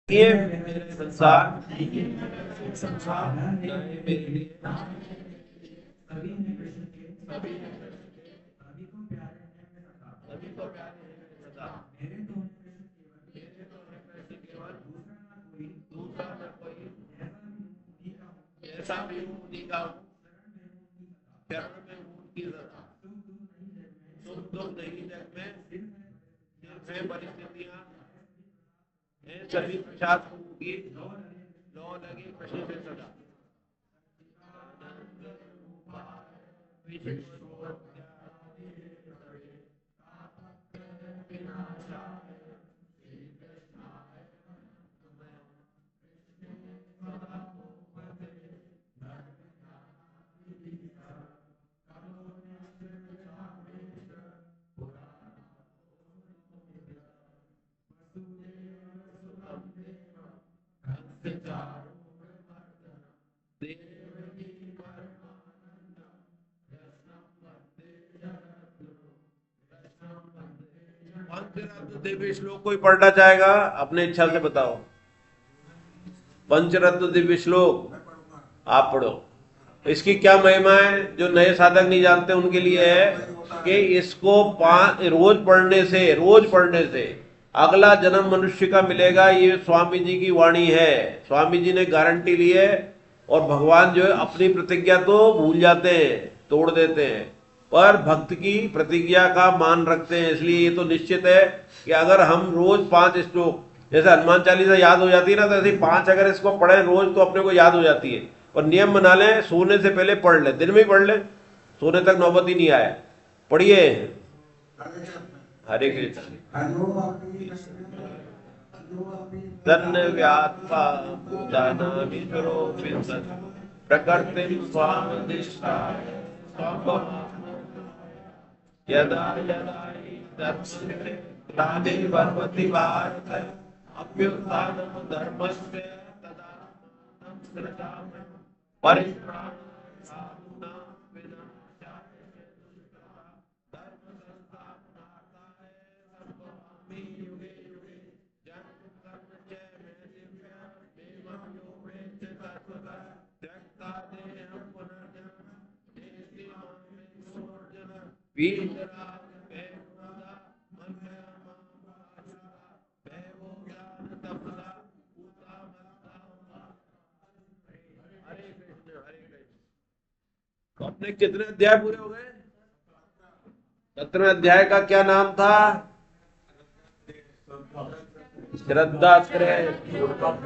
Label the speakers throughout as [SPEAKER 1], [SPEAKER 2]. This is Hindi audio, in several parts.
[SPEAKER 1] ये मेरे संसार नए मेरे लिए सभी को प्यारे हैं सदा। मेरे तो कृष्ण केवल दूसरा न कोई ऐसा भी उन्हीं का हूँ, शरण में हूँ उनकी सदा। सुख दुख नहीं जग में सिर्फ है परिस्थितियाँ हैं, सभी प्रसाद होगी लो लगे कृष्ण से सदा। दिव्य श्लोक कोई पढ़ना चाहेगा? अपने इच्छा से बताओ। पंचरत्न दिव्य श्लोक आप पढ़ो। इसकी क्या महिमा है जो नए साधक नहीं जानते उनके लिए है कि इसको रोज पढ़ने से अगला जन्म मनुष्य का मिलेगा। ये स्वामी जी की वाणी है, स्वामी जी ने गारंटी ली है। और भगवान जो है अपनी प्रतिज्ञा तो भूल जाते हैं, तोड़ देते हैं, पर भक्त की प्रतिज्ञा का मान रखते हैं। इसलिए ये तो निश्चित है कि अगर हम रोज 5 श्लोक, जैसे हनुमान चालीसा याद हो जाती है ना, तो ऐसे 5 अगर इसको पढ़े रोज तो अपने को याद हो जाती है। और नियम बना लें, सोने से पहले पढ़ ले, दिन में ही पढ़ ले, सोने तक नौबत ही नहीं आया। पढ़िए। हरे कृष्ण। धन्यवात्मा भूतानामीश्वरो विंशति प्रकृतिं स्वामधिष्ठाय यदा यदा हि तत्सृष्टे ग्लानिर्भवति भारत अभ्युत्थानं धर्मस्य तदात्मानं सृजामि परित्राणाय साधूनां विनाशाय धर्म संस्थापनार्थाय संभवामि युगे युगे जन्म कर्म च मे दिव्या एवं यो वेत्ति तत्त्वतः त्यक्त्वा देहं पुनर्जन्म नेति मामेति सोऽर्जुन वीतराग वेगुणा मन्मया मां वैभो ज्ञान तपसा पूता। हरे कृष्ण हरे कृष्ण। तो अपने कितने अध्याय पूरे हो गए? 17वें अध्याय का क्या नाम था? श्रद्धा त्रय।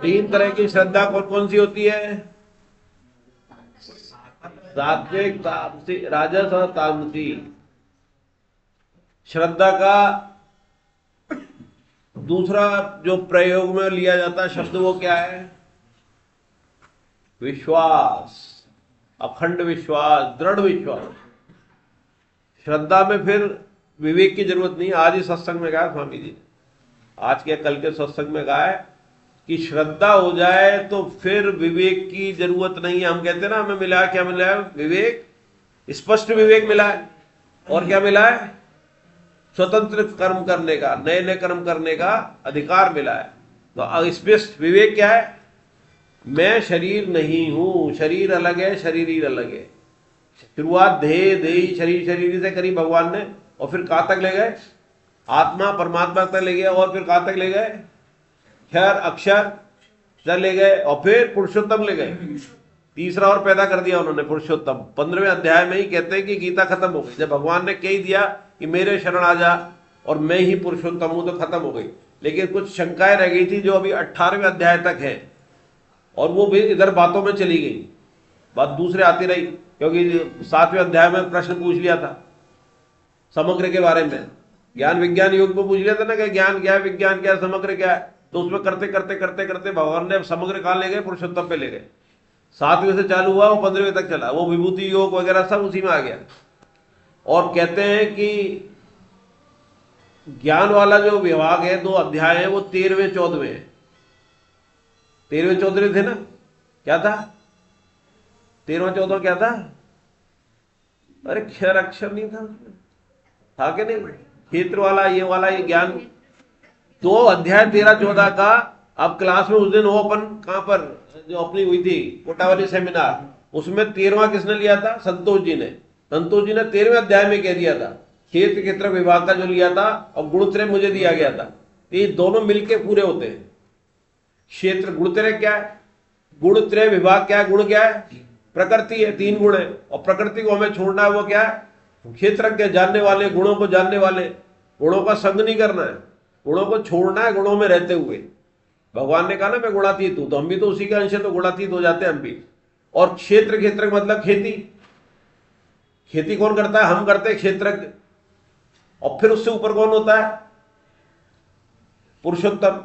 [SPEAKER 1] 3 तरह की श्रद्धा कौन कौन सी होती है? सात्विक, तामसी, राजस और तामसी। श्रद्धा का दूसरा जो प्रयोग में लिया जाता है शब्द वो क्या है? विश्वास, अखंड विश्वास, दृढ़ विश्वास। श्रद्धा में फिर विवेक की जरूरत नहीं। आज ही सत्संग में कहा स्वामी जी, आज के कल के सत्संग में कहा है कि श्रद्धा हो जाए तो फिर विवेक की जरूरत नहीं है। हम कहते हैं ना हमें मिला है, क्या मिला है? विवेक, स्पष्ट विवेक मिला है। और क्या मिला है? स्वतंत्र कर्म करने का, नए नए कर्म करने का अधिकार मिला है। तो स्पष्ट विवेक क्या है? मैं शरीर नहीं हूं, शरीर अलग है, शरीर अलग है। शुरुआत देह देही शरीर शरीर से करी भगवान ने, और फिर कहां तक ले गए? आत्मा परमात्मा तक ले गए, और फिर कहां तक ले गए? क्षर अक्षर तक ले गए, और फिर पुरुषोत्तम ले गए। तीसरा और पैदा कर दिया उन्होंने, पुरुषोत्तम। 15वें अध्याय में ही कहते हैं कि गीता खत्म हो गई। जब भगवान ने कह ही दिया कि मेरे शरण आ जा और मैं ही पुरुषोत्तम हूं, तो खत्म हो गई। लेकिन कुछ शंकाएं रह गई थी जो अभी 18वें अध्याय तक है, और वो भी इधर बातों में चली गई, बात दूसरे आती रही। क्योंकि 7वें अध्याय में प्रश्न पूछ लिया था समग्र के बारे में, ज्ञान विज्ञान योग में पूछ लिया था ना कि ज्ञान क्या है, विज्ञान क्या है, समग्र क्या है। तो उसमें करते करते करते करते भगवान ने समग्र कहां ले गए? पुरुषोत्तम पे ले गए। 7वें से चालू हुआ, वो 15वें तक चला, वो विभूति योग वगैरह सब उसी में आ गया। और कहते हैं कि ज्ञान वाला जो विभाग है, 2 अध्याय है, वो 13वें 14वें है। 13वें 14वें थे ना? क्या था 13वां 14वां? क्या था? अरे क्षर अक्षर नहीं था उसमें, था कि नहीं? क्षेत्र वाला ये ज्ञान। 2 अध्याय 13 14 का अब क्लास में उस दिन वो अपन कहाँ पर जो अपनी हुई थी कोटा वाली सेमिनार, उसमें 13वां किसने लिया था? संतोष जी ने। संतोष जी ने 13वें अध्याय में कह दिया था क्षेत्र क्षेत्रक विभाग का जो लिया था, और गुणत्रय मुझे दिया गया था। ये दोनों मिलके पूरे होते हैं। क्षेत्र गुणत्रय क्या है, गुणत्रय विभाग क्या है, गुण क्या है? प्रकृति है, 3 गुण है। और प्रकृति को हमें छोड़ना है, वो क्या है? क्षेत्रज्ञ, जानने वाले, गुणों को जानने वाले। गुणों का संग नहीं करना है, गुणों को छोड़ना है, गुणों में रहते हुए। भगवान ने कहा ना मैं गुणातीत हूं, तो हम भी तो उसी के अंश है, तो गुणातीत हो जाते हैं हम भी। और क्षेत्र, क्षेत्र मतलब खेती। खेती कौन करता है? हम करते हैं, क्षेत्रज्ञ। और फिर उससे ऊपर कौन होता है? पुरुषोत्तम।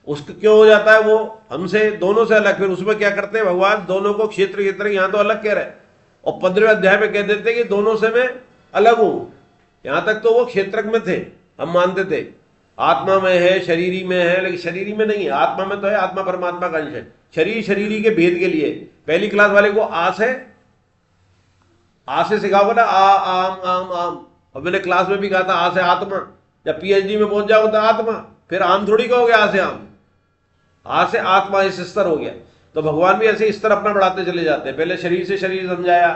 [SPEAKER 1] उसको क्यों हो जाता है वो? हमसे, दोनों से अलग। फिर उसमें क्या करते हैं भगवान? दोनों को क्षेत्र क्षेत्र, यहां तो अलग कह रहे हैं, और 15वें अध्याय में कह देते कि दोनों से मैं अलग हूं। यहां तक तो वो क्षेत्रज्ञ में थे, हम मानते थे आत्मा में है, शरीरी में है, लेकिन शरीरी में नहीं है, आत्मा में तो है। आत्मा परमात्मा का अंश है। शरीर शरीरी के भेद के लिए पहली क्लास वाले को आ से सिखाओगे ना, आ आम आम आम। और मैंने क्लास में भी कहा था आ से आत्मा। जब पीएचडी में पहुंच जाओगे तो आत्मा, फिर आम थोड़ी कहोगे आ से आम। आ से आत्मा, इस स्तर हो गया। तो भगवान भी ऐसे स्तर अपना बढ़ाते चले जाते हैं। पहले शरीर से शरीर समझाया,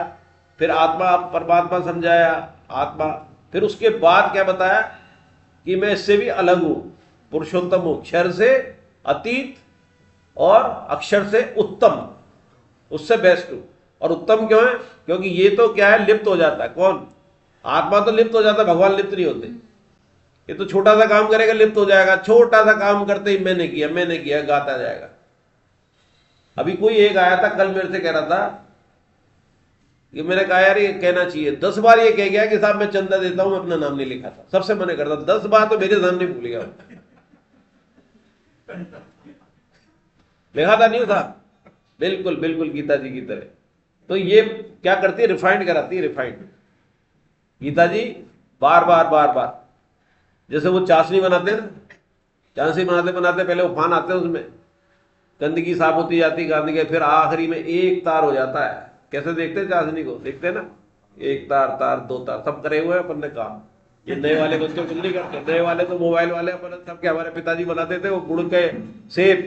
[SPEAKER 1] फिर आत्मा परमात्मा समझाया, आत्मा। फिर उसके बाद क्या बताया कि मैं इससे भी अलग हूं, पुरुषोत्तम हूं, क्षर से अतीत और अक्षर से उत्तम, उससे बेस्ट हूं। और उत्तम क्यों है? क्योंकि ये तो क्या है, लिप्त हो जाता है। कौन? आत्मा तो लिप्त हो जाता है, भगवान लिप्त नहीं होते। ये तो छोटा सा काम करेगा, लिप्त हो जाएगा। छोटा सा काम करते ही मैंने किया गाता जाएगा। अभी कोई एक आया था कल मेरे से कह रहा था कि मैंने कहा यार ये कहना चाहिए। 10 बार ये कह गया कि साहब मैं चंदा देता हूं, मैं अपना नाम नहीं लिखा था, सबसे मना करता। 10 बार तो मेरे सामने भूल गया। लिखा था नहीं था, बिल्कुल बिल्कुल गीता जी की तरह। तो ये क्या करती है? रिफाइंड कराती है, रिफाइंड। गीता जी बार बार बार बार, जैसे वो चाशनी बनाते हैं ना, चाशनी बनाते बनाते पहले उफान आते हैं, उसमें गंदगी साफ होती जाती, गंदगी, फिर आखिरी में एक तार हो जाता है। कैसे देखते हैं चाशनी को? देखते हैं ना, एक तार, तार, 2 तार, सब करे हुए अपन ने काम। ये नए वाले बच्चे कुछ नहीं करते। नए वाले तो मोबाइल वाले अपन सब क्या, हमारे पिताजी बनाते थे वो गुड़ के सेब,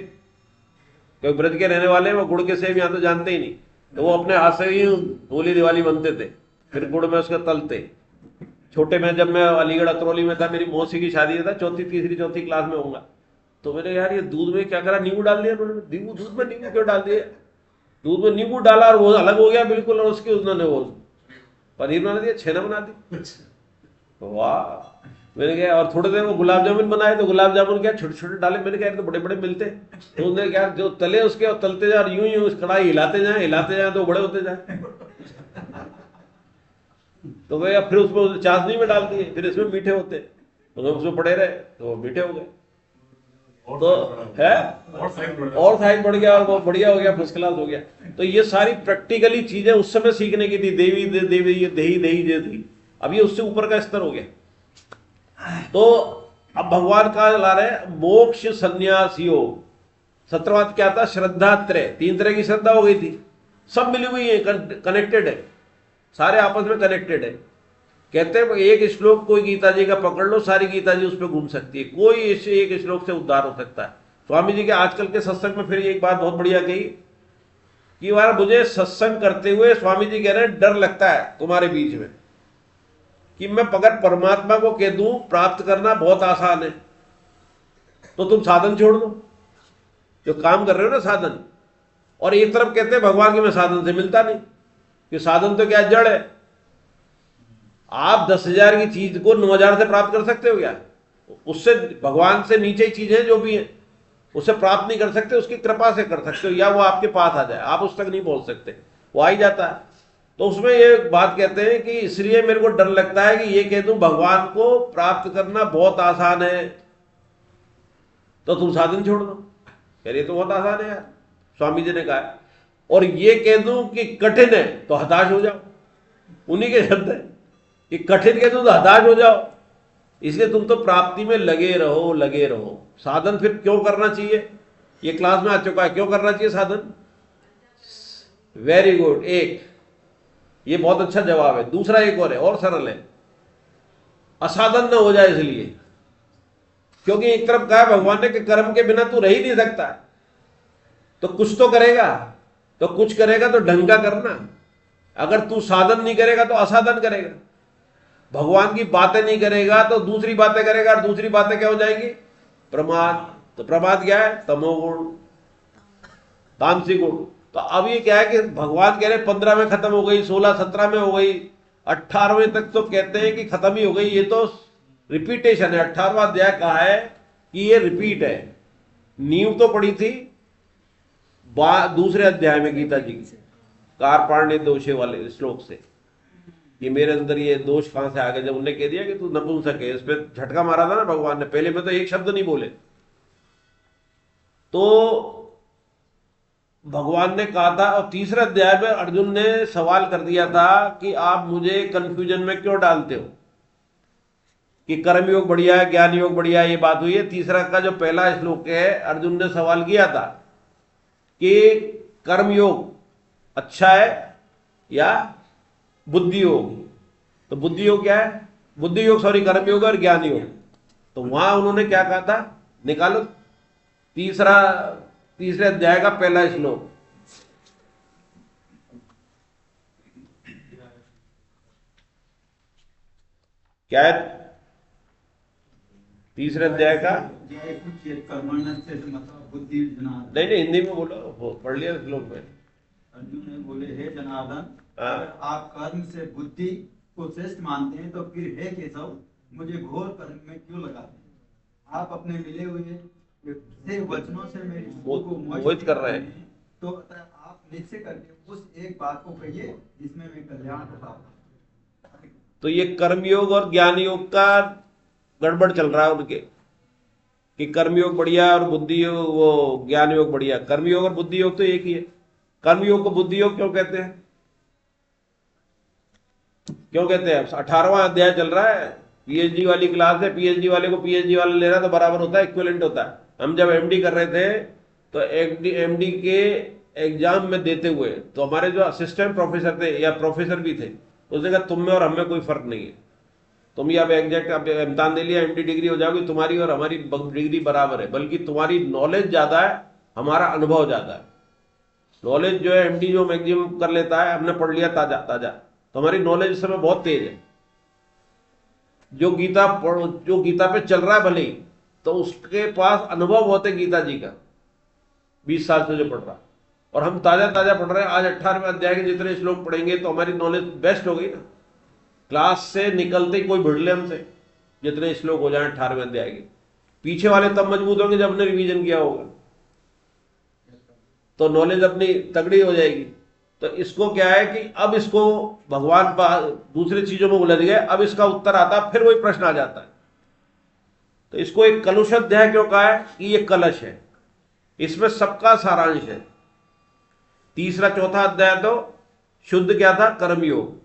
[SPEAKER 1] क्योंकि ब्रज के रहने वाले हैं, वो गुड़ के सेब यहाँ तो जानते ही नहीं, तो वो अपने हाथ से ही होली दिवाली बनते थे, फिर गुड़ में उसके तलते। छोटे में जब मैं अलीगढ़ अतरौली में था, मेरी मौसी की शादी था, तीसरी चौथी क्लास में होऊंगा, तो मैंने यार ये दूध में क्या करा, नींबू डाल दिया उन्होंने। दूध में नींबू क्यों डाल दिया? दूध में नींबू डाला और वो अलग हो गया बिल्कुल, और उसके उन्होंने वो पनीर बना दिया, छेना बना दी। वाह! मैंने कहा, और थोड़ी देर वो गुलाब जामुन बनाए, तो गुलाब जामुन क्या छोटे छोटे डाले। मैंने कहा तो बड़े बड़े मिलते, तो उन्होंने क्या जो तले उसके और तलते जाए, और यूं यूं कढ़ाई हिलाते जाए तो बड़े होते जाए। तो भैया फिर उसमें चाशनी में डाल दिए, फिर इसमें मीठे होते, तो उसमें पड़े रहे तो मीठे हो गए। तो है और साइज बढ़ गया, और वो बढ़िया हो गया, फर्स्ट क्लास हो गया। तो ये सारी प्रैक्टिकली चीजें उस समय सीखने की थी। देवी देवी दही दही जे थी, अब ये उससे ऊपर का स्तर हो गया। तो अब भगवान का ला रहे मोक्ष संन्यास योग। 17वां क्या था? श्रद्धा त्रय। 3 तरह की श्रद्धा हो गई थी, सब मिली हुई है, कनेक्टेड है, सारे आपस में कनेक्टेड है। कहते हैं एक श्लोक कोई गीता जी का पकड़ लो, सारी गीता जी उस पर घूम सकती है, कोई इस एक श्लोक से उद्धार हो सकता है। स्वामी जी के आजकल के सत्संग में फिर एक बात बहुत बढ़िया कही कि यार मुझे सत्संग करते हुए स्वामी जी कह रहे हैं डर लगता है तुम्हारे बीच में, कि मैं अगर परमात्मा को कह दूं प्राप्त करना बहुत आसान है, तो तुम साधन छोड़ दो, जो काम कर रहे हो ना साधन। और एक तरफ कहते हैं भगवान की मैं साधन से मिलता नहीं, कि साधन तो क्या जड़ है। आप 10,000 की चीज को 9,000 से प्राप्त कर सकते हो क्या? उससे भगवान से नीचे ही चीजें जो भी है उससे प्राप्त नहीं कर सकते, उसकी कृपा से कर सकते हो, या वो आपके पास आ जाए, आप उस तक नहीं पहुंच सकते, वो आ ही जाता है। तो उसमें ये बात कहते हैं कि इसलिए मेरे को डर लगता है कि ये कह दूं भगवान को प्राप्त करना बहुत आसान है, तो तुम साधन छोड़ दो। कह रही तो बहुत आसान है यार, स्वामी जी ने कहा। और ये कह दूं कि कठिन है तो हताश हो जाओ, उन्हीं के शब्द है कि कठिन कह दूं तो हताश हो जाओ। इसलिए तुम तो प्राप्ति में लगे रहो, लगे रहो। साधन फिर क्यों करना चाहिए? ये क्लास में आ चुका है, क्यों करना चाहिए साधन? वेरी गुड, एक ये बहुत अच्छा जवाब है। दूसरा एक और है, और सरल है, असाधन न हो जाए इसलिए। क्योंकि एक तरफ कहा भगवान ने कि कर्म के बिना तू रह ही नहीं सकता, तो कुछ तो करेगा, तो कुछ करेगा तो ढंग का करना। अगर तू साधन नहीं करेगा तो असाधन करेगा, भगवान की बातें नहीं करेगा तो दूसरी बातें करेगा, और दूसरी बातें क्या हो जाएंगी? प्रमाद। तो प्रमाद क्या है? तमोगुण, तामसिक गुण। तो अब ये क्या है कि भगवान कह रहे 15 में खत्म हो गई, 16 17 में हो गई, 18वें तक तो कहते हैं कि खत्म ही हो गई। ये तो रिपीटेशन है। 18वां अध्याय कहा है कि ये रिपीट है। नींव तो पड़ी थी दूसरे अध्याय में गीता जी की कार्पाण्य दोषे वाले श्लोक से, कि मेरे अंदर ये दोष कहां से आ गए। जब उन्होंने कह दिया कि तू नपुंसक है, इस पे झटका मारा था ना भगवान ने। पहले में तो एक शब्द नहीं बोले, तो भगवान ने कहा था। और तीसरे अध्याय में अर्जुन ने सवाल कर दिया था कि आप मुझे कंफ्यूजन में क्यों डालते हो, कि कर्मयोग बढ़िया है, ज्ञान योग बढ़िया है, ये बात हुई है। तीसरा का जो पहला श्लोक है, अर्जुन ने सवाल किया था कि कर्मयोग अच्छा है या बुद्धि योग। तो बुद्धि योग क्या है? बुद्धि योग, सॉरी, कर्मयोग और ज्ञान योग। तो वहां उन्होंने क्या कहा था? निकालो तीसरे अध्याय का पहला श्लोक। क्या है तीसरे अध्याय का?
[SPEAKER 2] बुद्धि जनार्दन।
[SPEAKER 1] नहीं, हिंदी में बोलो, पढ़ लिया श्लोक में।
[SPEAKER 2] अर्जुन ने बोले, हे जनार्दन,
[SPEAKER 1] हाँ।
[SPEAKER 2] अगर आप कर्म से बुद्धि को श्रेष्ठ मानते हैं तो फिर हे केशव, मुझे घोर कर्म में क्यों लगाते हैं? आप अपने मिले हुए से वचनों से मेरी बुद्धि को
[SPEAKER 1] मोहित कर रहे हैं।
[SPEAKER 2] तो आप निश्चय करके उस एक बात को कहिए जिसमें मैं कल्याण को पाऊं।
[SPEAKER 1] तो ये कर्मयोग और ज्ञान योग का गड़बड़ चल रहा है उनके, कि कर्मयोग बढ़िया और बुद्धि योग, वो ज्ञान योग बढ़िया। कर्मयोग और बुद्धि योग तो एक ही है। कर्मयोग को बुद्धि योग क्यों कहते हैं? क्यों कहते हैं? 18वां अध्याय चल रहा है, पीएचडी वाली क्लास है, पीएचडी वाले को पीएचडी वाला ले रहा है तो बराबर होता है, इक्विवेलेंट होता है। हम जब एमडी कर रहे थे तो एमडी के एग्जाम में देते हुए तो हमारे जो असिस्टेंट प्रोफेसर थे या प्रोफेसर भी थे, उसने कहा तुम में और हमें कोई फर्क नहीं है, तुम ये अब एग्जैक्ट अब इम्तान दे लिया, एमडी डिग्री हो जाओगी, तुम्हारी और हमारी डिग्री बराबर है, बल्कि तुम्हारी नॉलेज ज्यादा है, हमारा अनुभव ज्यादा है। नॉलेज जो है एमडी जो मैक्सिमम कर लेता है, हमने पढ़ लिया ताजा ताजा, तो हमारी नॉलेज इस समय बहुत तेज है। जो गीता पे चल रहा है भले ही, तो उसके पास अनुभव बहुत है गीता जी का, 20 साल से जो पढ़ रहा, और हम ताजा ताजा पढ़ रहे हैं। आज 18वें अध्याय के जितने श्लोक पढ़ेंगे तो हमारी नॉलेज बेस्ट हो गई ना। क्लास से निकलते ही कोई भिड़ ले हमसे, जितने श्लोक हो जाए 18वें अध्याय के। पीछे वाले तब मजबूत होंगे जब हमने रिवीजन किया होगा, तो नॉलेज अपनी तगड़ी हो जाएगी। तो इसको क्या है कि अब इसको भगवान दूसरी चीजों में उलझ गए, अब इसका उत्तर आता, फिर वही प्रश्न आ जाता है। तो इसको एक कलुष अध्याय क्यों कहा है? कि ये कलश है, इसमें सबका सारांश है। तीसरा चौथा अध्याय तो शुद्ध क्या था? कर्मयोग।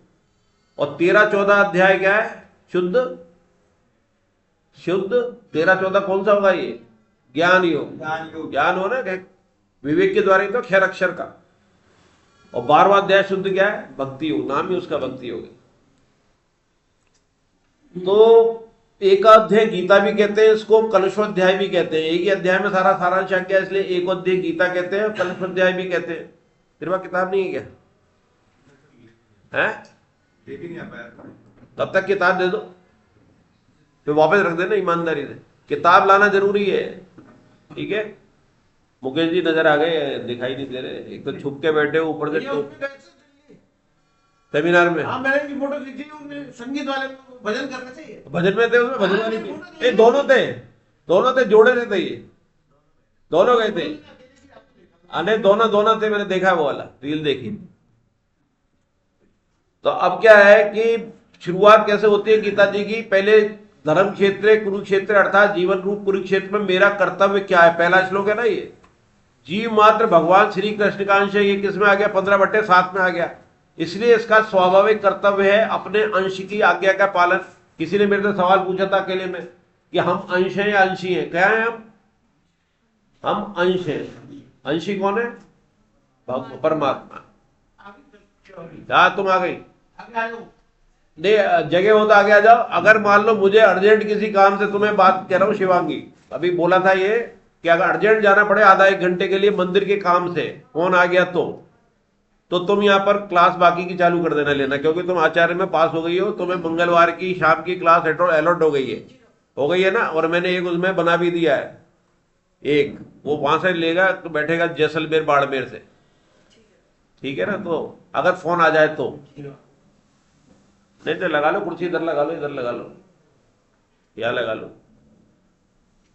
[SPEAKER 1] और 13-14 अध्याय क्या है? शुद्ध 13-14 कौन सा होगा? ये ज्ञान योग। ज्ञान हो ना, विवेक के द्वारा ही तो क्षर अक्षर का। और 12वां अध्याय शुद्ध क्या है? भक्ति योग, नाम ही उसका भक्ति योग है। तो एक अध्याय गीता भी कहते हैं इसको, कलशोध्याय भी कहते हैं। एक ही अध्याय में सारा सारांश आ गया, इसलिए एक अध्याय गीता कहते हैं, कलशोध्याय भी कहते हैं। तेरे पास किताब नहीं है क्या? है? तब तक किताब दे दो, फिर वापस रख देना ईमानदारी से। किताब लाना जरूरी है, ठीक है? मुकेश जी नजर आ गए, दिखाई नहीं दे रहे, एक तो छुप के बैठे हो, ऊपर से सेमिनार में।
[SPEAKER 3] हाँ, मैंने भी फोटो खींची, संगीत वाले को भजन करना चाहिए।
[SPEAKER 1] भजन में थे, उसमें भजन वाली थी। दोनों थे, जोड़े थे ये, दोनों गए थे। अरे दोनों थे, मैंने देखा वो वाला रील देखी। तो अब क्या है कि शुरुआत कैसे होती है गीता जी की? पहले धर्म क्षेत्र कुरुक्षेत्र, अर्थात जीवन रूप कुरुक्षेत्र में मेरा कर्तव्य क्या है, पहला श्लोक है ना ये। जीव मात्र भगवान श्री कृष्ण का अंश है। ये किसमें आ गया? 15/7 में आ गया। इसलिए इसका स्वाभाविक कर्तव्य है अपने अंश की आज्ञा का पालन। किसी ने मेरे से सवाल पूछा था अकेले में कि हम अंश हैं या अंशी हैं? क्या है हम अंश हैं। अंशी कौन है? परमात्मा। हाँ, तुम आ गई। नहीं, जगह हो तो आगे आ जाओ। अगर मान लो मुझे अर्जेंट किसी काम से, तुम्हें बात कह रहा हूँ शिवांगी, अभी बोला था ये कि अगर अर्जेंट जाना पड़े आधा एक घंटे के लिए मंदिर के काम से, फोन आ गया तो तुम यहाँ पर क्लास बाकी की चालू कर देना लेना, क्योंकि तुम आचार्य में पास हो गई हो, तुम्हें मंगलवार की शाम की क्लास अलॉट हो गई है ना। और मैंने एक उसमें बना भी दिया है, एक वो वहां से लेगा तो बैठेगा जैसलमेर बाड़मेर से, ठीक है ना। तो अगर फोन आ जाए तो नहीं तो लगा लो, कुर्सी इधर लगा लो, इधर लगा लो, यहाँ लगा लो।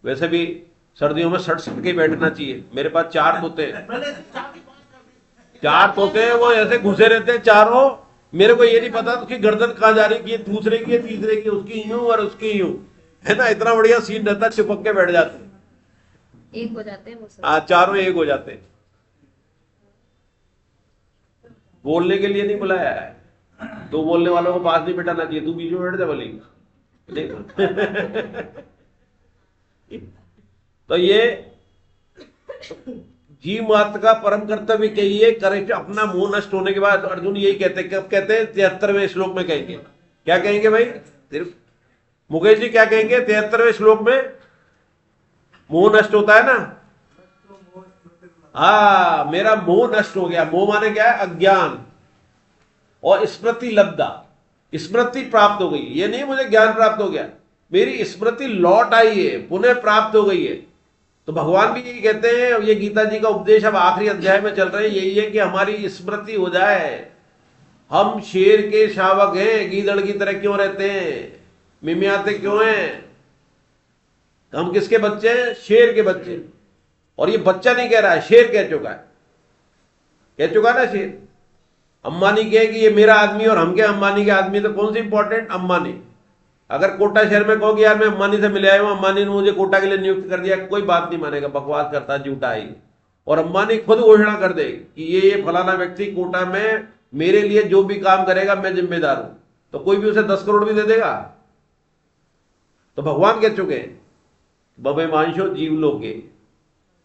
[SPEAKER 1] वैसे भी सर्दियों में सट सट के बैठना चाहिए। मेरे पास 4 तोते हैं,
[SPEAKER 3] पहले
[SPEAKER 1] 4 तोते हैं, वो ऐसे घुसे रहते हैं चारों। मेरे को ये नहीं पता उसकी गर्दन कहाँ जा रही है, दूसरे की है, तीसरे की, उसकी यूं और उसकी यूं, है ना। इतना बढ़िया सीन रहता है, चिपक के बैठ जाते हैं,
[SPEAKER 4] एक हो जाते हैं वो सब।
[SPEAKER 1] हाँ चारों एक हो जाते हैं। बोलने के लिए नहीं बुलाया है, तो बोलने वालों को पास नहीं बिठाना चाहिए, तू बीच में बैठ जा बोली देख। तो ये जीव मात्र का परम कर्तव्य कहिए करे, अपना मोह नष्ट होने के बाद अर्जुन यही कहते हैं। कब कहते हैं? 73वें श्लोक में कहेंगे। क्या कहेंगे भाई? सिर्फ मुकेश जी क्या कहेंगे 73वें श्लोक में? मोह नष्ट होता है ना। हाँ, मेरा मोह नष्ट हो गया। मोह माने क्या है? अज्ञान। और स्मृति लब्धा, स्मृति प्राप्त हो गई। ये नहीं मुझे ज्ञान प्राप्त हो गया, मेरी स्मृति लौट आई है, पुनः प्राप्त हो गई है। तो भगवान भी यही कहते हैं, ये गीता जी का उपदेश अब आखिरी अध्याय में चल रहे हैं, यही है कि हमारी स्मृति हो जाए। हम शेर के शावक हैं, गीदड़ की तरह क्यों रहते हैं, मिमियाते क्यों हैं? हम किसके बच्चे हैं? शेर के बच्चे। और ये बच्चा नहीं कह रहा है, शेर कह चुका है, कह चुका ना शेर। अंबानी कहे कि ये मेरा आदमी, और हम क्या अंबानी के आदमी, तो कौन सी इंपॉर्टेंट? अंबानी। अगर कोटा शहर में कहो कि यार मैं अंबानी से मिले आया हूं, अंबानी ने मुझे कोटा के लिए नियुक्त कर दिया, कोई बात नहीं मानेगा, बकवास करता है, झूठा है। और अंबानी खुद घोषणा कर दे कि ये फलाना व्यक्ति कोटा में मेरे लिए जो भी काम करेगा मैं जिम्मेदार हूं, तो कोई भी उसे 10 करोड़ भी दे देगा। तो भगवान कह चुके हैं बबे मांशो जीव के।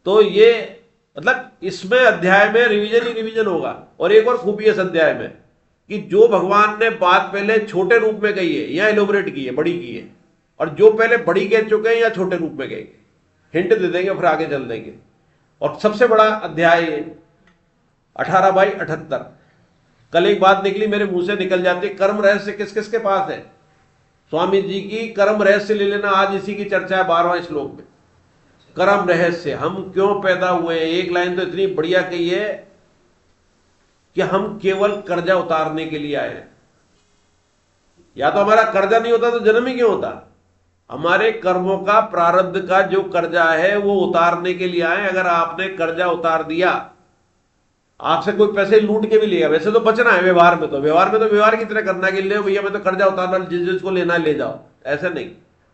[SPEAKER 1] तो ये मतलब इसमें अध्याय में रिवीजन ही रिवीजन होगा। और एक और खूबी है इस अध्याय में कि जो भगवान ने बात पहले छोटे रूप में कही है या एलोबरेट की है, बड़ी की है, और जो पहले बड़ी कह चुके हैं या छोटे रूप में कहेंगे, हिंट दे देंगे फिर आगे चल देंगे। और सबसे बड़ा अध्याय 18/78। कल एक बात निकली मेरे मुंह से निकल जाती है, कर्म रहस्य किस किस के पास है? स्वामी जी की कर्म रहस्य ले लेना, आज इसी की चर्चा है 12वें श्लोक में। कर्म रहस्य, हम क्यों पैदा हुए हैं। एक लाइन तो इतनी बढ़िया कही है कि हम केवल कर्जा उतारने के लिए आए हैं। या तो हमारा कर्जा नहीं होता तो जन्म ही क्यों होता। हमारे कर्मों का, प्रारब्ध का जो कर्जा है वो उतारने के लिए आए। अगर आपने कर्जा उतार दिया, आपसे कोई पैसे लूट के भी लिया, वैसे तो बचना है व्यवहार में, तो व्यवहार की तरह करना है कि ले भैया मैं तो कर्जा उतारना, जिसको लेना ले जाओ, ऐसे नहीं।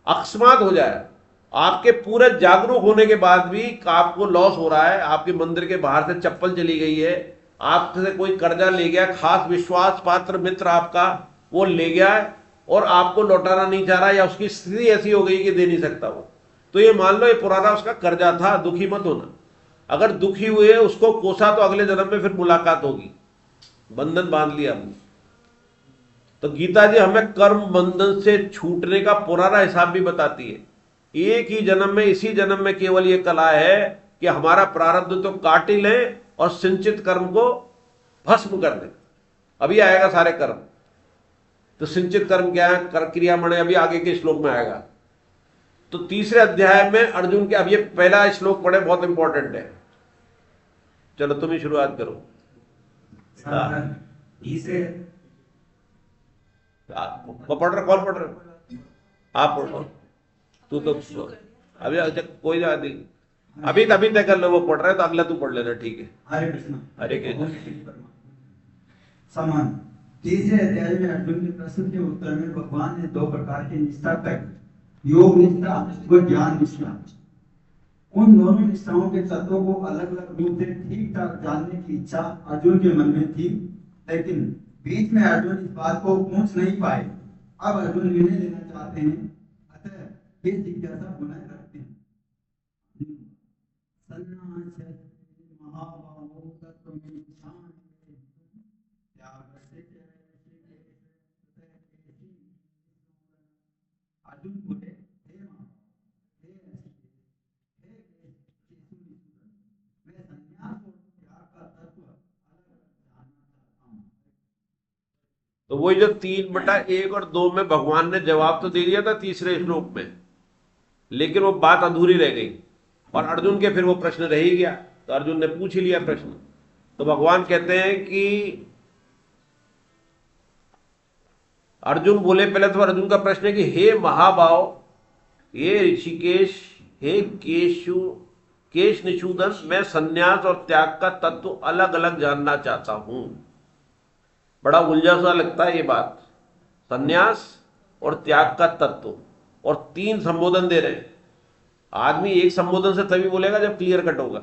[SPEAKER 1] अकस्मात हो जाए, आपके पूरे जागरूक होने के बाद भी आपको लॉस हो रहा है, आपके मंदिर के बाहर से चप्पल चली गई है, आपसे कोई कर्जा ले गया, खास विश्वास पात्र मित्र आपका वो ले गया है और आपको लौटाना नहीं चाह रहा, या उसकी स्थिति ऐसी हो गई कि दे नहीं सकता वो, तो ये मान लो ये पुराना उसका कर्जा था, दुखी मत होना। अगर दुखी हुए उसको कोसा तो अगले जन्म में फिर मुलाकात होगी, बंधन बांध लिया हमने। तो गीता जी हमें कर्म बंधन से छूटने का पुराना हिसाब भी बताती है। एक ही जन्म में, इसी जन्म में केवल ये कला है कि हमारा प्रारब्ध तो काट ही लें और संचित कर्म को भस्म कर दें। अभी आएगा सारे कर्म। तो संचित कर्म क्या है, क्रिया मणि, अभी आगे के श्लोक में आएगा। तो तीसरे अध्याय में अर्जुन के, अब ये पहला श्लोक पढ़े, बहुत इंपॉर्टेंट है। चलो तुम ही शुरुआत करो।
[SPEAKER 2] तीसरे
[SPEAKER 1] पढ़ रहे, कौन पढ़ रहे? आप पढ़ो। तू तो अभी कोई नहीं, अभी तय कर लो, वो पढ़ रहे तो अगला तू पढ़ लेना, ठीक है।
[SPEAKER 2] हरे कृष्ण।
[SPEAKER 1] हरे कृष्ण।
[SPEAKER 2] समान तीसरे अध्याय में अर्जुन के प्रश्न के उत्तर में भगवान ने 2 प्रकार की निष्ठा तक, योग निष्ठा व ज्ञान निष्ठा, उन दोनों निष्ठाओं के तत्वों को अलग अलग रूप से ठीक ठाक जानने की इच्छा अर्जुन के मन में थी, लेकिन बीच में अर्जुन इस बात को पूछ नहीं पाए। अब अर्जुन निर्णय लेना चाहते हैं, अतः ये जिज्ञासा पुनः करते हैं। अर्जुन बोले, हे मां, हे ऋषिकेश, हे केशव, मैं संन्यास और त्याग का तत्व अलग अलग जानना चाहता हूँ।
[SPEAKER 1] तो वही जो 3/1 और 2 में भगवान ने जवाब तो दे दिया था तीसरे श्लोक में, लेकिन वो बात अधूरी रह गई और अर्जुन के फिर वो प्रश्न रह ही गया। तो अर्जुन ने पूछ ही लिया प्रश्न। तो भगवान कहते हैं कि अर्जुन बोले, पहले तो अर्जुन का प्रश्न है कि हे महाभाव, हे ऋषिकेश, हे केश निषूदन, मैं संन्यास और त्याग का तत्व अलग अलग जानना चाहता हूं। बड़ा उलझा सा लगता है ये बात, संन्यास और त्याग का तत्व, और 3 संबोधन दे रहे हैं। आदमी एक संबोधन से तभी बोलेगा जब क्लियर कट होगा।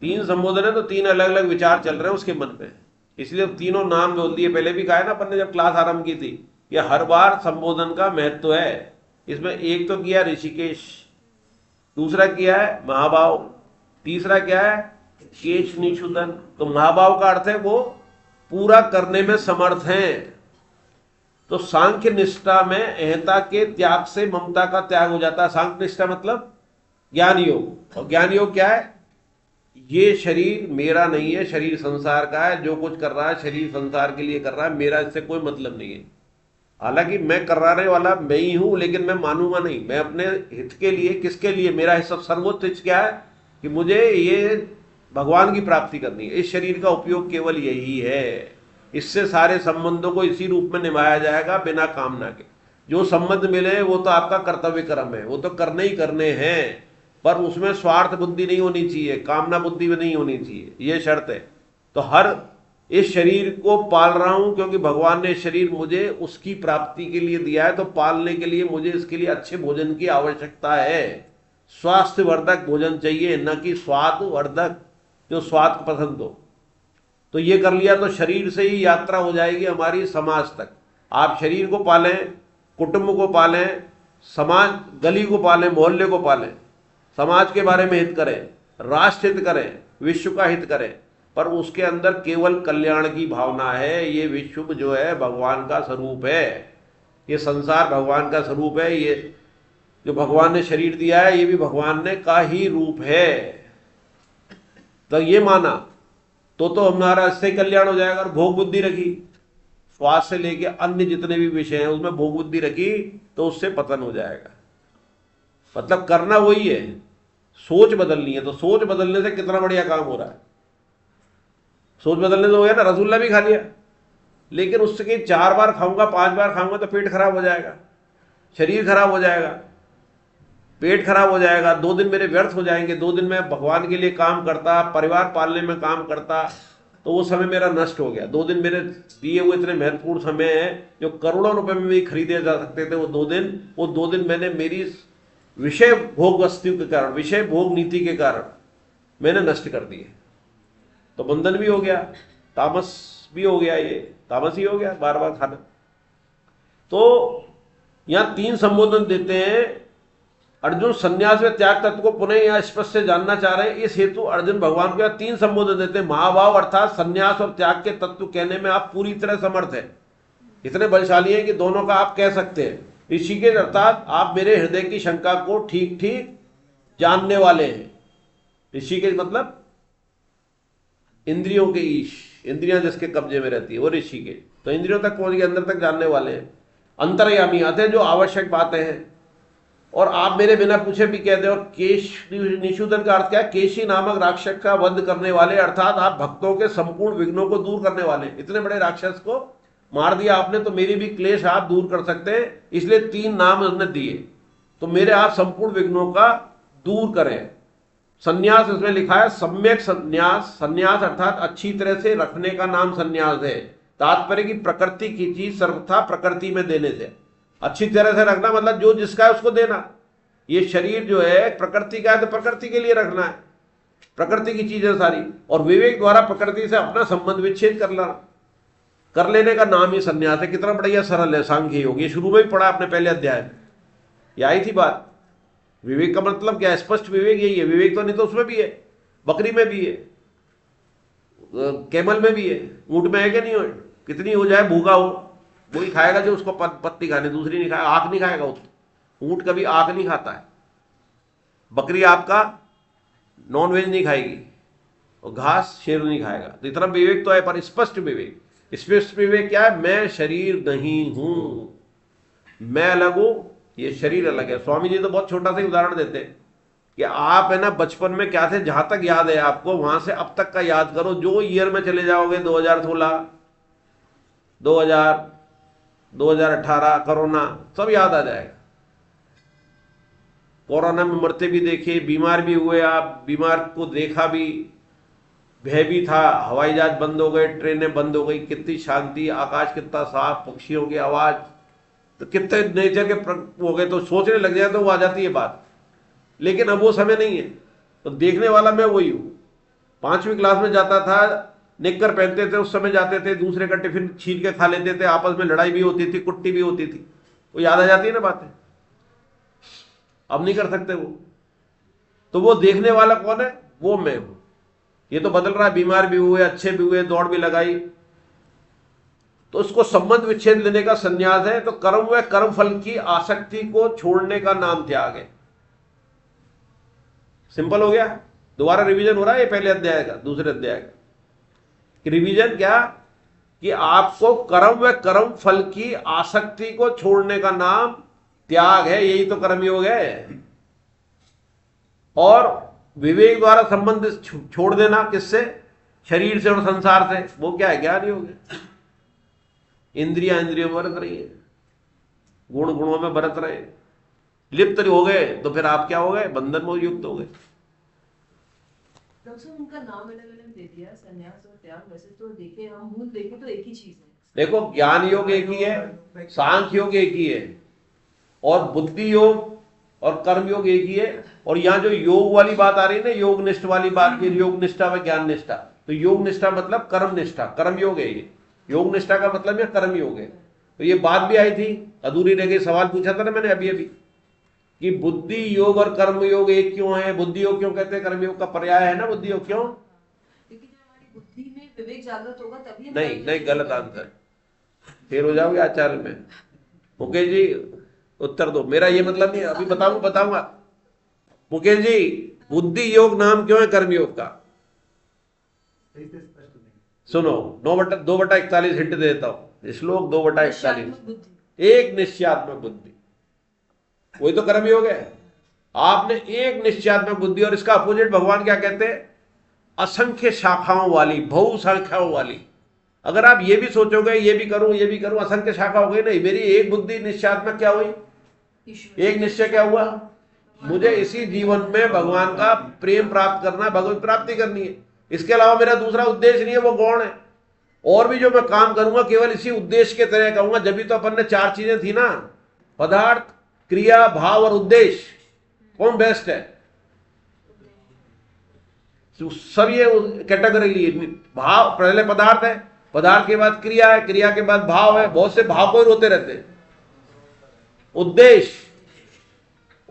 [SPEAKER 1] 3 संबोधन है तो 3 अलग अलग विचार चल रहे हैं उसके मन में, इसलिए तीनों नाम बोल दिए। पहले भी कहा है ना अपन ने जब क्लास आरंभ की थी, कि हर बार संबोधन का महत्व है। इसमें एक तो किया ऋषिकेश, दूसरा किया है महाभाव, तीसरा क्या है केश निषूदन। तो महाभाव का अर्थ है वो पूरा करने में समर्थ हैं। तो सांख्य निष्ठा में अहंता के त्याग से ममता का त्याग हो जाता है। सांख्य निष्ठा मतलब ज्ञान योग, और ज्ञान योग क्या है, ये शरीर मेरा नहीं है, शरीर संसार का है, जो कुछ कर रहा है शरीर संसार के लिए कर रहा है, मेरा इससे कोई मतलब नहीं है। हालांकि मैं कराने वाला मैं ही हूं, लेकिन मैं मानूंगा नहीं। मैं अपने हित के लिए, किसके लिए, मेरा हिस्सा सर्वोच्च हित क्या है कि मुझे ये भगवान की प्राप्ति करनी है, इस शरीर का उपयोग केवल यही है, इससे सारे संबंधों को इसी रूप में निभाया जाएगा बिना कामना के। जो संबंध मिले वो तो आपका कर्तव्य कर्म है, वो तो करने ही करने हैं, पर उसमें स्वार्थ बुद्धि नहीं होनी चाहिए, कामना बुद्धि भी नहीं होनी चाहिए, ये शर्त है। तो हर इस शरीर को पाल रहा हूं क्योंकि भगवान ने शरीर मुझे उसकी प्राप्ति के लिए दिया है, तो पालने के लिए मुझे इसके लिए अच्छे भोजन की आवश्यकता है। स्वास्थ्यवर्धक भोजन चाहिए, न कि स्वादवर्धक जो स्वाद पसंद हो। तो ये कर लिया तो शरीर से ही यात्रा हो जाएगी हमारी समाज तक। आप शरीर को पालें, कुटुंब को पालें, समाज गली को पालें, मोहल्ले को पालें, समाज के बारे में हित करें, राष्ट्र हित करें, विश्व का हित करें, पर उसके अंदर केवल कल्याण की भावना है। ये विश्व जो है भगवान का स्वरूप है, ये संसार भगवान का स्वरूप है, ये जो भगवान ने शरीर दिया है ये भी भगवान ने का ही रूप है। तो ये माना तो हमारा इससे कल्याण हो जाएगा। और भोग बुद्धि रखी, स्वाद से लेके अन्य जितने भी विषय हैं उसमें भोग बुद्धि रखी तो उससे पतन हो जाएगा। मतलब करना वही है, सोच बदलनी है। तो सोच बदलने से कितना बढ़िया काम हो रहा है। सोच बदलने से हो गया ना, रसगुल्ला भी खा लिया, लेकिन उससे कि 4 बार खाऊंगा 5 बार खाऊंगा तो पेट खराब हो जाएगा, शरीर खराब हो जाएगा, पेट खराब हो जाएगा, 2 दिन मेरे व्यर्थ हो जाएंगे। 2 दिन मैं भगवान के लिए काम करता, परिवार पालने में काम करता, तो वो समय मेरा नष्ट हो गया। 2 दिन मेरे दिए हुए इतने महत्वपूर्ण समय हैं जो करोड़ों रुपए में भी खरीदे जा सकते थे, वो 2 दिन मैंने मेरी विषय भोग वस्तु के कारण, विषय भोग नीति के कारण मैंने नष्ट कर दिए। तो बंधन भी हो गया, तामस भी हो गया, ये तामस ही हो गया बार बार खाना। तो यहां 3 संबोधन देते हैं। अर्जुन संन्यास व त्याग तत्व को पुनः यहां स्पष्ट से जानना चाह रहे हैं, इस हेतु अर्जुन भगवान को 3 संबोधन देते हैं। महाभाव अर्थात संन्यास और त्याग के तत्व कहने में आप पूरी तरह समर्थ हैं, इतने बलशाली हैं कि दोनों का आप कह सकते हैं। ऋषिकेश अर्थात आप मेरे हृदय की शंका को ठीक ठीक जानने वाले हैं। ऋषिकेश मतलब इंद्रियों के ईश, इंद्रियां जिसके कब्जे में रहती है वो ऋषिकेश। तो इंद्रियों तक पहुंच गए, अंदर तक जानने वाले हैं। अंतर्यामी आते हैं जो आवश्यक बातें हैं, और आप मेरे बिना पूछे भी कहते हो। केश निषूदन का अर्थ क्या है, केशी नामक राक्षस का वध करने वाले, अर्थात आप भक्तों के संपूर्ण विघ्नों को दूर करने वाले। इतने बड़े राक्षस को मार दिया आपने तो मेरी भी क्लेश आप दूर कर सकते हैं, इसलिए 3 नाम उसने दिए। तो मेरे आप संपूर्ण विघ्नों का दूर करें। संन्यास इसमें लिखा है सम्यक संन्यास, संन्यास अर्थात अच्छी तरह से रखने का नाम संन्यास है। तात्पर्य की प्रकृति की चीज सर्वथा प्रकृति में देने से, अच्छी तरह से रखना मतलब जो जिसका है उसको देना। ये शरीर जो है प्रकृति का है तो प्रकृति के लिए रखना है, प्रकृति की चीजें सारी, और विवेक द्वारा प्रकृति से अपना संबंध विच्छेद कर लेने का नाम ही संन्यास है। कितना बढ़िया सरल है सांख्य योग, ये शुरू में भी पढ़ा आपने पहले अध्याय में, ये आई थी बात। विवेक का मतलब क्या है, स्पष्ट विवेक यही है। विवेक तो नहीं तो उसमें भी है, बकरी में भी है, कैमल में भी है, ऊंट में है कि नहीं हो। कितनी हो जाए भूखा हो वही खाएगा जो उसको पत्ती खाने, दूसरी नहीं खाएगा, आंख नहीं खाएगा उसको, ऊंट कभी आग नहीं खाता है, बकरी आपका नॉन वेज नहीं खाएगी, और घास शेर नहीं खाएगा। तो इतना विवेक तो है, पर स्पष्ट विवेक। स्पष्ट विवेक क्या है? मैं शरीर नहीं हूं, मैं अलग हूं, ये शरीर अलग है। स्वामी जी तो बहुत छोटा सा उदाहरण देते हैं कि आप है ना बचपन में क्या थे, जहां तक याद है आपको वहां से अब तक का याद करो, जो ईयर में चले जाओगे 2016, 2000, 2018 कोरोना सब याद आ जाएगा। कोरोना में मरते भी देखे, बीमार भी हुए, आप बीमार को देखा भी, भय भी था, हवाई जहाज बंद हो गए, ट्रेनें बंद हो गई, कितनी शांति, आकाश कितना साफ, पक्षियों की आवाज, तो कितने नेचर के हो गए, तो सोचने लग जाए तो वो आ जाती है बात। लेकिन अब वो समय नहीं है, तो देखने वाला मैं वही हूं। 5वीं क्लास में जाता था, निक्कर पहनते थे, उस समय जाते थे, दूसरे का टिफिन छीन के खा लेते थे, आपस में लड़ाई भी होती थी, कुट्टी भी होती थी, वो याद आ जाती है ना बातें। अब नहीं कर सकते वो। तो वो देखने वाला कौन है? वो मैं हूं। ये तो बदल रहा है, बीमार भी हुए, अच्छे भी हुए, दौड़ भी लगाई, तो उसको संबंध विच्छेद लेने का संन्यास है। तो कर्म व कर्म फल की आसक्ति को छोड़ने का नाम त्याग है। सिंपल हो गया। दोबारा रिवीजन हो रहा है, ये पहले अध्याय का, दूसरे अध्याय का रिवीजन। क्या कि आपको कर्म व कर्म फल की आसक्ति को छोड़ने का नाम त्याग है, यही तो कर्मयोग है। और विवेक द्वारा संबंध छोड़ देना, किससे? शरीर से और संसार से। वो क्या है? ज्ञान योग है। इंद्रियां इंद्रियों में बरत रही है, गुण गुणों में बरत रहे, लिप्त हो गए, तो फिर आप क्या हो गए? बंधन में युक्त हो गए।
[SPEAKER 5] उनका नाम अलग अलग दे दिया, संन्यास और त्याग। वैसे तो देखे, हम मूल देखे तो एक ही चीज है।
[SPEAKER 1] देखो, ज्ञान योग एक ही है, सांख्य योग एक ही है, और बुद्धि योग और कर्म योग एक ही है। और यहाँ जो योग वाली बात आ रही है ना, योग निष्ठ वाली बात, ये योग निष्ठा व ज्ञान निष्ठा, तो योग निष्ठा मतलब कर्म निष्ठा, कर्म योग है ये। योग निष्ठा का मतलब ये कर्म योग है। तो ये बात भी आई थी, अधूरी रह गई, सवाल पूछा था ना मैंने अभी अभी, कि बुद्धि योग और कर्म योग एक क्यों है? बुद्धि योग क्यों कहते हैं? कर्म योग का पर्याय है ना बुद्धि योग। क्यों?
[SPEAKER 5] क्योंकि जब हमारी बुद्धि में विवेक जागृत होगा तभी।
[SPEAKER 1] नहीं, गलत आंसर, फिर हो जाओगे आचार्य में। मुकेश जी उत्तर दो, मेरा ये मतलब नहीं, अभी बताऊंगा। मुकेश जी, बुद्धि योग नाम क्यों है कर्म योग का? सुनो, 2/41 हिंट देता हूं, श्लोक 2/41, एक निश्चयात्मक बुद्धि, वही तो कर्म योग है। आपने एक निश्चयात्मक बुद्धि, और इसका अपोजिट भगवान क्या कहते हैं? असंख्य शाखाओं वाली, बहुसंख्याओं वाली। अगर आप ये भी सोचोगे ये भी करूं, असंख्य शाखा हो गई। नहीं, मेरी एक बुद्धि निश्चयात्मक क्या हुई? एक निश्चय क्या हुआ? मुझे इसी जीवन में भगवान का प्रेम प्राप्त करना, भगवत प्राप्ति करनी है। इसके अलावा मेरा दूसरा उद्देश्य नहीं है, वो गौण है। और भी जो मैं काम करूंगा केवल इसी उद्देश्य के तरह करूंगा। जब भी तो अपन ने 4 चीजें थी ना, पदार्थ, क्रिया, भाव और उद्देश्य, कौन बेस्ट है? सब ये कैटेगरी ली। भाव पहले पदार्थ है, पदार्थ के बाद क्रिया है, क्रिया के बाद भाव है। बहुत से भाव को ही रोते रहते हैं।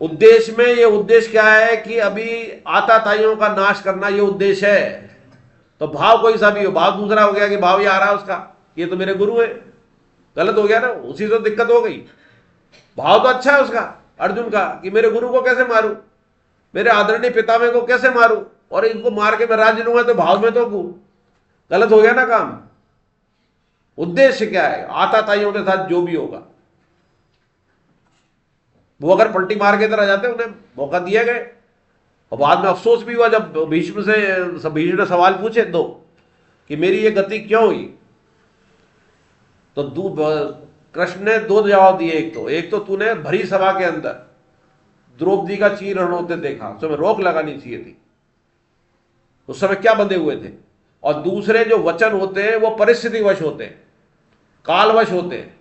[SPEAKER 1] उद्देश्य में ये उद्देश्य क्या है कि अभी आताताइयों का नाश करना, ये उद्देश्य है। तो भाव कोई सा भी हो, भाव दूसरा हो गया कि भाव ये आ रहा है उसका, ये तो मेरे गुरु है, गलत हो गया ना, उसी से दिक्कत हो गई। भाव तो अच्छा है उसका, अर्जुन का, कि मेरे गुरु को कैसे मारूं, मेरे आदरणीय पितामह को कैसे मारूं, और इनको मार के मैं राज्य लूंगा, तो भाव में तो गलत हो गया ना काम। उद्देश्य क्या है? आताताइयों के साथ जो भी होगा, वो अगर पलटी मार के इधर आ जाते, उन्हें मौका दिया गए। और बाद में अफसोस भी हुआ जब भीष्म ने सवाल पूछे दो कि मेरी ये गति क्यों हुई, तो कृष्ण ने 2 जवाब दिए। एक तो तूने भरी सभा के अंदर द्रौपदी का चीरहरण होते देखा, उस समय रोक लगानी चाहिए थी, उस समय क्या बंधे हुए थे। और दूसरे जो वचन होते हैं वो परिस्थितिवश होते हैं, कालवश होते हैं।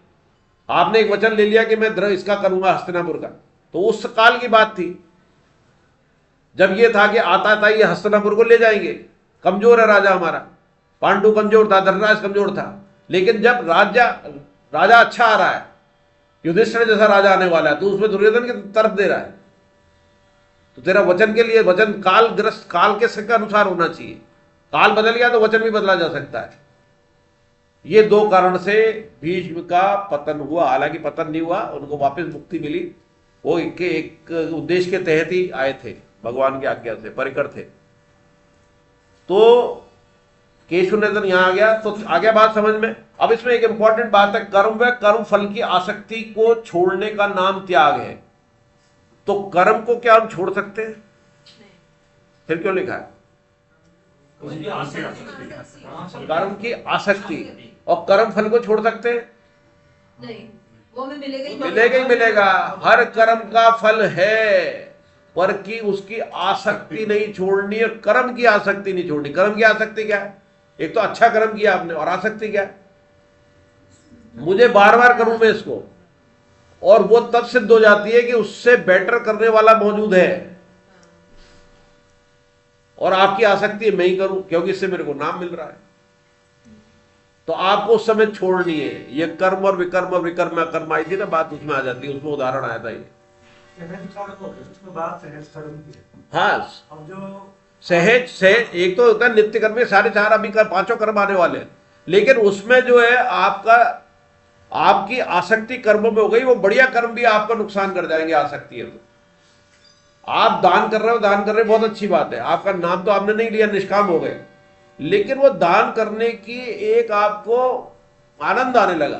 [SPEAKER 1] आपने एक वचन ले लिया कि मैं इसका करूंगा हस्तिनापुर का, तो उस काल की बात थी जब ये था कि आताताई हस्तिनापुर को ले जाएंगे। कमजोर है राजा हमारा, पांडु कमजोर था, धर्मराज कमजोर था। लेकिन जब राजा अच्छा आ रहा है, युधिष्ठिर जैसा राजा आने वाला है, तो उसमें दुर्योधन की तरफ दे रहा है। तो तेरा वचन के लिए, वचन कालग्रस्त, काल के के अनुसार होना चाहिए। काल बदल गया तो वचन भी बदला जा सकता है। ये 2 कारण से भीष्म का पतन हुआ। हालांकि पतन नहीं हुआ, उनको वापस मुक्ति मिली, वो एक उद्देश्य के तहत ही आए थे, भगवान की आज्ञा से परिकर थे। तो केशवनंदन यहां आ गया, तो आ गया बात समझ में। अब इसमें एक इंपॉर्टेंट बात है, कर्म व कर्म फल की आसक्ति को छोड़ने का नाम त्याग है। तो कर्म को क्या हम छोड़ सकते हैं? फिर क्यों लिखा है? कर्म की आसक्ति, और कर्म फल को छोड़ सकते हैं?
[SPEAKER 5] नहीं, वो हमें मिलेगा
[SPEAKER 1] मिलेगा ही मिलेगा। हर कर्म का फल है, पर कि उसकी आसक्ति नहीं छोड़नी है, कर्म की आसक्ति नहीं छोड़नी। कर्म की आसक्ति क्या है? एक तो अच्छा कर्म किया आपने, और आसक्ति क्या है? मुझे बार बार करूं मैं इसको, और वो तब सिद्ध हो जाती है कि उससे बेटर करने वाला मौजूद है, और आपकी आसक्ति मैं ही करूं क्योंकि इससे मेरे को नाम मिल रहा है। तो आपको उस समय छोड़नी है। ये कर्म और विकर्म और विकर्म अकर्म आई थी ना बात, उसमें आ जाती है, उसमें उदाहरण आया था ये। हाँ,
[SPEAKER 3] अब जो
[SPEAKER 1] सहज सहज एक तो होता है नित्य कर्म, सारे चार अभी का पांचों कर्म आने वाले हैं, लेकिन उसमें जो है आपका आपकी आसक्ति कर्मों में हो गई, वो बढ़िया कर्म भी आपका नुकसान कर जाएंगे आसक्ति है तो। आप दान कर रहे हो, दान कर रहे हो, बहुत अच्छी बात है, आपका नाम तो आपने नहीं लिया, निष्काम हो गए, लेकिन वो दान करने की एक आपको आनंद आने लगा।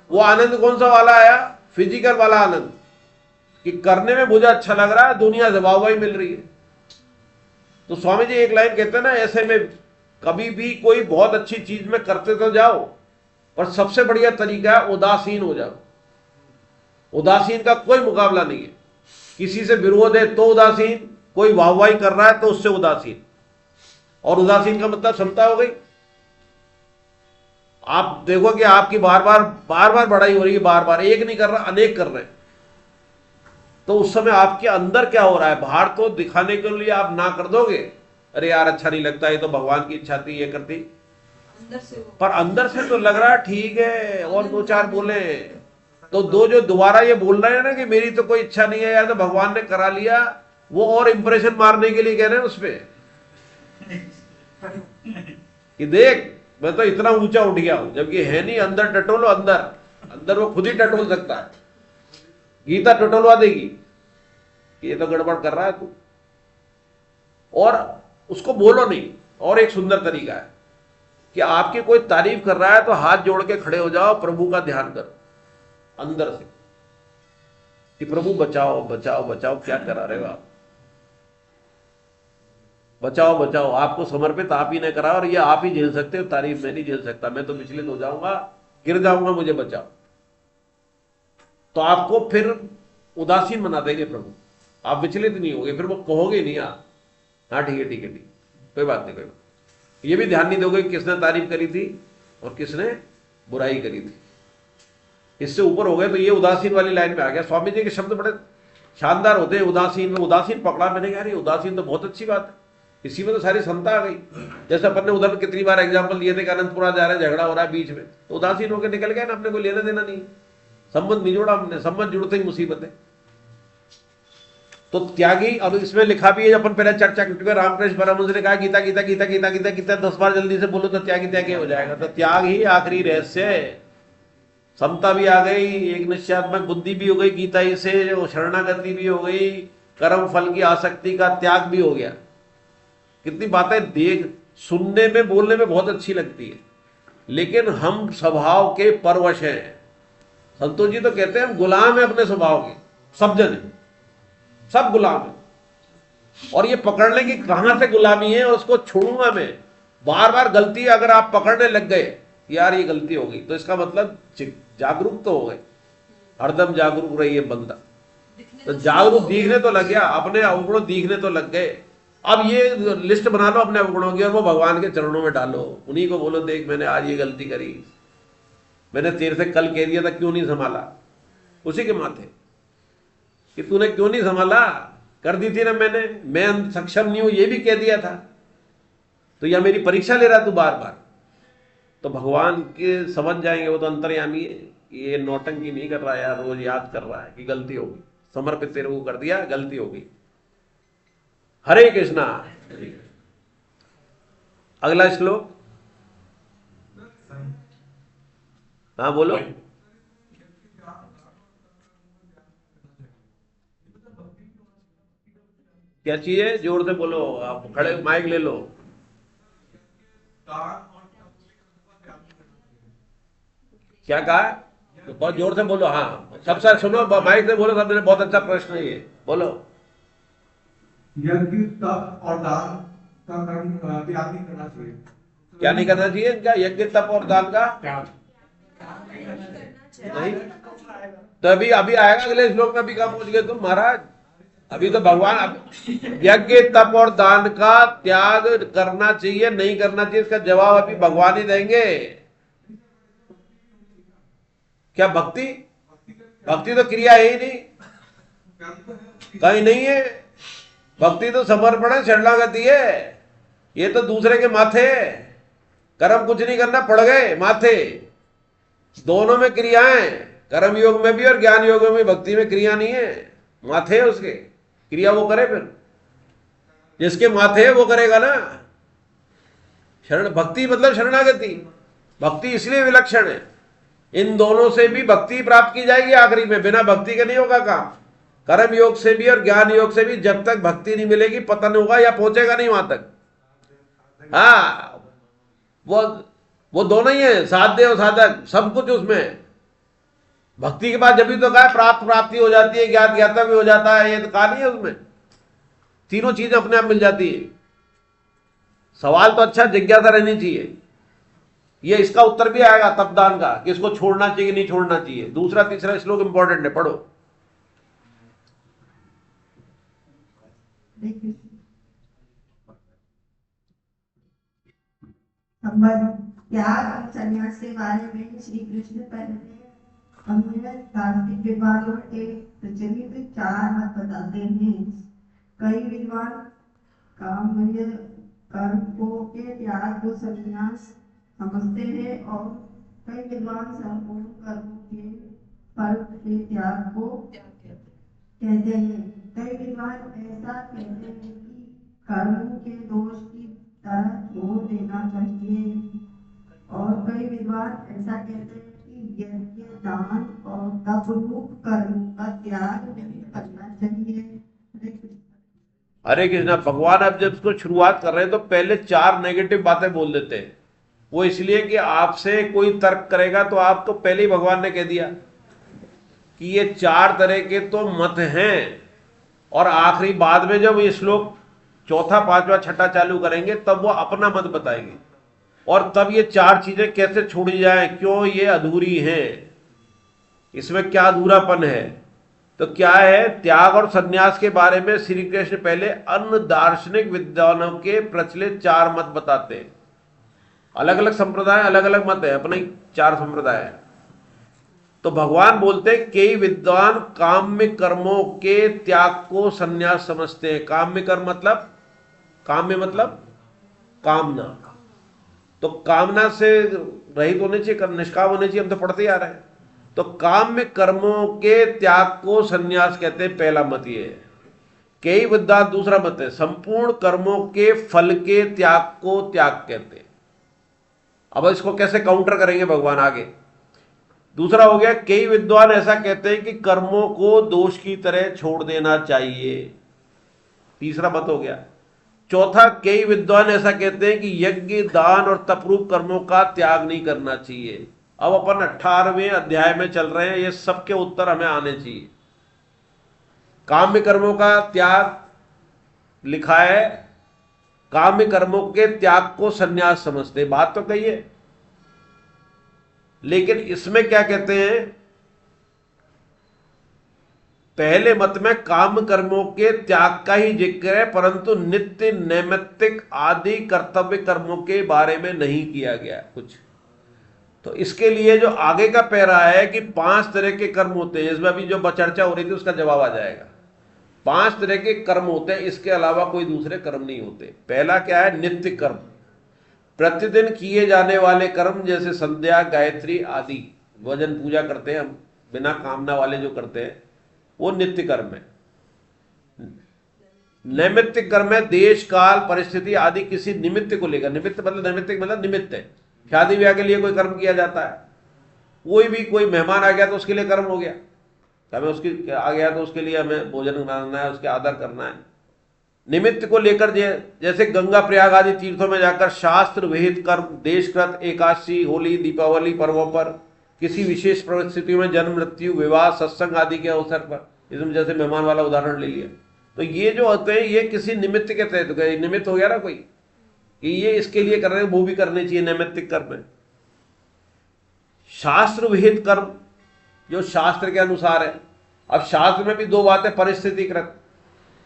[SPEAKER 1] वो आनंद कौन सा वाला आया? फिजिकल वाला आनंद, कि करने में मुझे अच्छा लग रहा है, दुनिया से वाहवाही मिल रही है। तो स्वामी जी एक लाइन कहते हैं ना, ऐसे में कभी भी कोई बहुत अच्छी चीज में करते तो जाओ, पर सबसे बढ़िया तरीका है उदासीन हो जाओ। उदासीन का कोई मुकाबला नहीं है। किसी से विरोध है तो उदासीन, कोई वाहवाही कर रहा है तो उससे उदासीन, और उदासीन का मतलब क्षमता हो गई। आप देखो कि आपकी बार बार बढ़ाई हो रही है, बार बार एक नहीं कर रहा, अनेक कर रहे हैं, तो उस समय आपके अंदर क्या हो रहा है? बाहर तो दिखाने के लिए आप ना कर दोगे, अरे यार अच्छा नहीं लगता, ये तो भगवान की इच्छा थी, ये करती, पर अंदर से तो लग रहा है ठीक है, और दो चार बोले। तो दो जो दोबारा ये बोल रहे हैं ना कि मेरी तो कोई इच्छा नहीं है यार, तो भगवान ने करा लिया, वो और इंप्रेशन मारने के लिए कह रहे हैं उस पे कि देख मैं तो इतना ऊंचा उठ गया हूं, जबकि है नहीं। अंदर टटोलो, अंदर वो खुद ही टटोल सकता है। गीता टटोलवा देगी कि ये तो गड़बड़ कर रहा है तू, और उसको बोलो नहीं। और एक सुंदर तरीका है कि आपकी कोई तारीफ कर रहा है तो हाथ जोड़ के खड़े हो जाओ, प्रभु का ध्यान करो अंदर से कि प्रभु बचाओ बचाओ बचाओ, क्या करा रहे हो आप, बचाओ बचाओ। आपको समर्पित आप ही ने करा, और ये आप ही झेल सकते हो तारीफ, मैं नहीं झेल सकता, मैं तो विचलित हो जाऊंगा, गिर जाऊंगा, मुझे बचाओ। तो आपको फिर उदासीन बना देंगे प्रभु, आप विचलित नहीं होगे, फिर वो कहोगे नहीं आप हाँ ठीक है ठीक है ठीक, कोई बात नहीं कोई बात। ये भी ध्यान नहीं दोगे कि किसने तारीफ करी थी और किसने बुराई करी थी। इससे ऊपर हो गए तो ये उदासीन वाली लाइन में आ गया। स्वामी जी के शब्द बड़े शानदार होते हैं। उदासीन में उदासीन पकड़ा, मैंने कहा उदासीन तो बहुत अच्छी बात है, इसी में तो सारी क्षमता आ गई। जैसे अपन ने उधर कितनी बार एग्जाम्पल दिए थे कि अनंतपुरा जा रहे हैं, झगड़ा हो रहा है बीच में, तो उदासीन होकर निकल गया ना, अपने को लेना देना नहीं, संबंध नहीं जोड़ा हमने, संबंध जुड़ते ही मुसीबत है। तो त्यागी, अब इसमें लिखा भी है, अपन पहले चर्चा क्योंकि रामकृष्ण परमहंस ने कहा गीता गीता गीता गीता गीता गीता 10 बार जल्दी से बोलो तो त्यागी त्यागी हो जाएगा। तो त्याग ही आखिरी रहस्य है। समता भी आ गई, एक निश्चयात्मक बुद्धि भी हो गई गीता ही से, जो शरणागति भी हो गई, कर्म फल की आसक्ति का त्याग भी हो गया। कितनी बातें देख सुनने में बोलने में बहुत अच्छी लगती है, लेकिन हम स्वभाव के परवश हैं। संतोष जी तो कहते हैं हम गुलाम है अपने स्वभाव के, सब जन सब गुलाम है, और ये पकड़ने की कहां से गुलामी है और उसको छोड़ूंगा मैं। बार बार गलती अगर आप पकड़ने लग गए यार ये गलती हो गई, तो इसका मतलब जागरूक तो हो गए, हरदम जागरूक रहिए बंदा। तो जागरूक दिखने तो लग गया, अपने अवगुण दिखने तो लग गए। अब ये लिस्ट बना लो अपने अवगुणों की और वो भगवान के चरणों में डालो, उन्हीं को बोलो देख मैंने आज ये गलती करी, मैंने तेरे से कल कह दिया था क्यों नहीं संभाला, उसी के माथे कि तूने क्यों नहीं संभाला, कर दी थी ना मैंने, मैं सक्षम नहीं हूं ये भी कह दिया था, तो या मेरी परीक्षा ले रहा तू बार बार। तो भगवान के समझ जाएंगे, वो तो अंतर्यामी है, ये नौटंकी नहीं कर रहा है यार, रोज याद कर रहा है कि गलती होगी, समर्पित तेरे को कर दिया, गलती होगी। हरे कृष्णा। अगला श्लोक, हाँ बोलो। क्या चाहिए? जोर से बोलो, आप खड़े माइक ले लो। क्या कहा? तो बहुत जोर से बोलो। हाँ, सब सर सुनो, माइक से बोलो, सबने बहुत अच्छा प्रश्न है ये, बोलो।
[SPEAKER 2] यज्ञ तप और दान का कर्म त्याग नहीं करना चाहिए।
[SPEAKER 1] क्या नहीं करना चाहिए इनका? यज्ञ तप और दान का नहीं। तो अभी अभी आएगा अगले श्लोक में। अभी कहाँ पहुंच गए तुम महाराज? अभी तो भगवान यज्ञ तप और दान का त्याग करना चाहिए नहीं करना चाहिए, इसका जवाब अभी भगवान ही देंगे। क्या भक्ति? भक्ति तो क्रिया है ही नहीं, कहीं नहीं है। भक्ति तो समर्पण है, शरणागति है। ये तो दूसरे के माथे, कर्म कुछ नहीं करना, पड़ गए माथे। दोनों में क्रियाएं, कर्म योग में भी और ज्ञान योग में भी। भक्ति में क्रिया नहीं है, माथे है उसके, क्रिया वो करे। फिर जिसके माथे है वो करेगा ना। शरण भक्ति मतलब शरणागति। भक्ति इसलिए विलक्षण है, इन दोनों से भी भक्ति प्राप्त की जाएगी आखिरी में, बिना भक्ति के नहीं होगा काम। कर्म योग से भी और ज्ञान योग से भी जब तक भक्ति नहीं मिलेगी पतन होगा या पहुंचेगा नहीं वहां तक। हाँ, वो दोनों ही है, साध्य और साधक, सब कुछ उसमें। भक्ति के बाद जब भी तो कहा प्राप्ति हो जाती है, ज्ञात ज्ञाता भी हो जाता है, ये तो कहा नहीं है उसमें। तीनों चीजें अपने आप मिल जाती है। सवाल तो अच्छा जिज्ञासा रहनी चाहिए। ये इसका उत्तर भी आएगा तपदान का, कि इसको छोड़ना चाहिए नहीं छोड़ना चाहिए। दूसरा तीसरा श्लोक इंपॉर्टेंट है, पढ़ो।
[SPEAKER 6] त्याग और संन्यास के बारे में श्री कृष्ण पहले अन्य तार्किक विद्वानों के प्रचलित 4 मत बताते हैं। कई विद्वान काम्य कर्मों के त्याग को संन्यास समझते हैं और कई विद्वान संपूर्ण कर्मों के फल के त्याग को कहते हैं। कई विद्वान ऐसा कहते हैं कि कर्मों के दोष की तरह छोड़ देना चाहिए और कई विद्वान ऐसा कहते हैं कि यज्ञ दान और तप रूप कर्मों का त्याग नहीं करना चाहिए।
[SPEAKER 1] हरे कृष्णा। भगवान अब जब इसको शुरुआत कर रहे हैं तो पहले 4 नेगेटिव बातें बोल देते हैं। वो इसलिए कि आपसे कोई तर्क करेगा तो आपको पहले ही भगवान ने कह दिया कि ये 4 तरह के तो मत हैं, और आखिरी बाद में जब ये श्लोक 4, 5, 6 चालू करेंगे तब वो अपना मत बताएंगे, और तब ये 4 चीजें कैसे छोड़ी जाएं, क्यों ये अधूरी हैं, इसमें क्या अधूरापन है। तो क्या है, त्याग और संन्यास के बारे में श्री कृष्ण पहले अन्य दार्शनिक विद्वानों के प्रचलित 4 मत बताते हैं। अलग अलग संप्रदाय, अलग अलग मत है, अपने 4 संप्रदाय है। तो भगवान बोलते हैं कई विद्वान काम्य कर्मों के त्याग को संन्यास समझते हैं। काम्य कर्म मतलब, काम्य मतलब कामना, तो कामना से रहित होने चाहिए, निष्काम होने चाहिए, हम तो पढ़ते ही आ रहे हैं। तो काम्य कर्मों के त्याग को संन्यास कहते हैं, पहला मत ये है। कई विद्वान दूसरा मत है, संपूर्ण कर्मों के फल के त्याग को त्याग कहते हैं। अब इसको कैसे काउंटर करेंगे भगवान आगे। दूसरा हो गया, कई विद्वान ऐसा कहते हैं कि कर्मों को दोष की तरह छोड़ देना चाहिए, तीसरा मत हो गया। चौथा, कई विद्वान ऐसा कहते हैं कि यज्ञ दान और तपरूप कर्मों का त्याग नहीं करना चाहिए। अब अपन 18वें अध्याय में चल रहे हैं, ये सबके उत्तर हमें आने चाहिए। काम्य कर्मों का त्याग लिखा है, काम्य कर्मों के त्याग को संन्यास समझते, बात तो कही है, लेकिन इसमें क्या कहते हैं, पहले मत में काम कर्मों के त्याग का ही जिक्र है, परंतु नित्य नैमित्तिक आदि कर्तव्य कर्मों के बारे में नहीं किया गया कुछ। तो इसके लिए जो आगे का पैरा है कि 5 तरह के कर्म होते हैं, इसमें अभी जो चर्चा हो रही थी उसका जवाब आ जाएगा। 5 तरह के कर्म होते हैं, इसके अलावा कोई दूसरे कर्म नहीं होते। पहला क्या है, नित्य कर्म, प्रतिदिन किए जाने वाले कर्म, जैसे संध्या गायत्री आदि, भजन पूजा करते हैं हम बिना कामना वाले जो करते हैं, वो नित्य कर्म है। नैमित्तिक कर्म है, देश काल परिस्थिति आदि किसी निमित्त को लेकर, निमित्त मतलब नैमित्तिक मतलब निमित्त है। शादी ब्याह के लिए कोई कर्म किया जाता है, कोई मेहमान आ गया तो उसके लिए कर्म हो गया, हमें उसकी आ गया तो उसके लिए हमें भोजन बनाना है, उसके आदर करना है, निमित्त को लेकर जैसे गंगा प्रयाग आदि तीर्थों में जाकर शास्त्र विहित कर्म, देशकृत एकादशी, होली, दीपावली पर्वों पर, किसी विशेष परिस्थिति में जन्म, मृत्यु, विवाह, सत्संग आदि के अवसर पर, इसमें जैसे मेहमान वाला उदाहरण ले लिया, तो ये जो होते हैं ये किसी निमित्त के तहत गए। निमित्त हो गया ना कोई कि ये इसके लिए कर रहे हैं, वो भी करने चाहिए, नैमित्तिक कर्म है। शास्त्र विहित कर्म जो शास्त्र के अनुसार है। अब शास्त्र में भी दो बातें परिस्थितिकृत,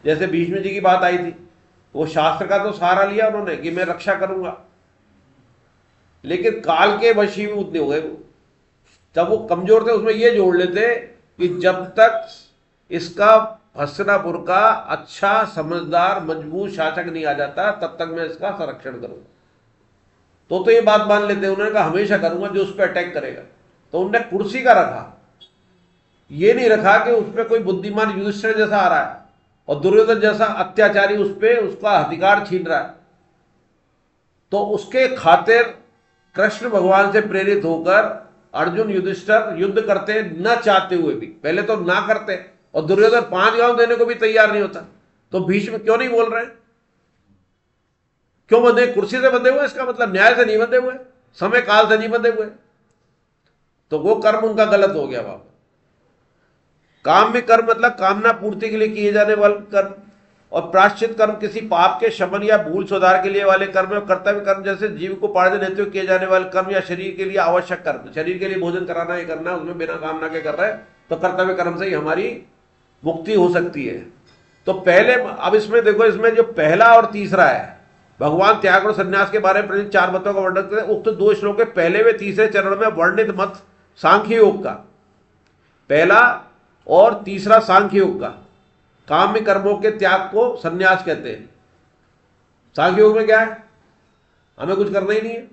[SPEAKER 1] जैसे भीष्म जी की बात आई थी, वो शास्त्र का तो सहारा लिया उन्होंने कि मैं रक्षा करूंगा, लेकिन काल के वशीभूत नहीं हो गए वो। जब वो कमजोर थे उसमें ये जोड़ लेते कि जब तक इसका हस्तिनापुर का अच्छा समझदार मजबूत शासक नहीं आ जाता तब तक मैं इसका संरक्षण करूंगा। तो ये बात मान लेते, उन्होंने कहा हमेशा करूंगा जो उस पर अटैक करेगा। तो उन्होंने कुर्सी का रखा, ये नहीं रखा कि उसमें कोई बुद्धिमान युधिष्ठिर जैसा आ रहा है और दुर्योधन जैसा अत्याचारी उस पर उसका अधिकार छीन रहा है। तो उसके खातिर कृष्ण भगवान से प्रेरित होकर अर्जुन युधिष्ठिर युद्ध करते न चाहते हुए भी, पहले तो ना करते, और दुर्योधन 5 गांव देने को भी तैयार नहीं होता। तो भीष्म क्यों नहीं बोल रहे? क्यों बंधे? कुर्सी से बंधे हुए, इसका मतलब न्याय से नहीं बंधे हुए, समय काल से नहीं बंधे हुए। तो वो कर्म उनका गलत हो गया। बाबा काम में कर्म मतलब कामना पूर्ति के लिए किए जाने वाले कर्म, और प्रायश्चित कर्म किसी पाप के शमन या भूल सुधार के लिए वाले कर्म, और कर्तव्य कर्म जैसे जीव को पालन हेतु हुए किए जाने वाले कर्म या शरीर के लिए आवश्यक कर्म, शरीर के लिए भोजन कराना ये करना, उसमें बिना कामना के कर रहे हैं तो कर्तव्य कर्म से ही हमारी मुक्ति हो सकती है। तो पहले, अब इसमें देखो, इसमें जो पहला और तीसरा है, भगवान त्याग और संन्यास के बारे में 4 मतों का वर्णन करते हैं। उक्त 2 श्लोक के पहले व तीसरे चरण में वर्णित मत सांख्य योग का, पहला और तीसरा सांख्य योग का, काम्य कर्मों के त्याग को संन्यास कहते हैं। सांख्य योग में क्या है? हमें कुछ करना ही नहीं है,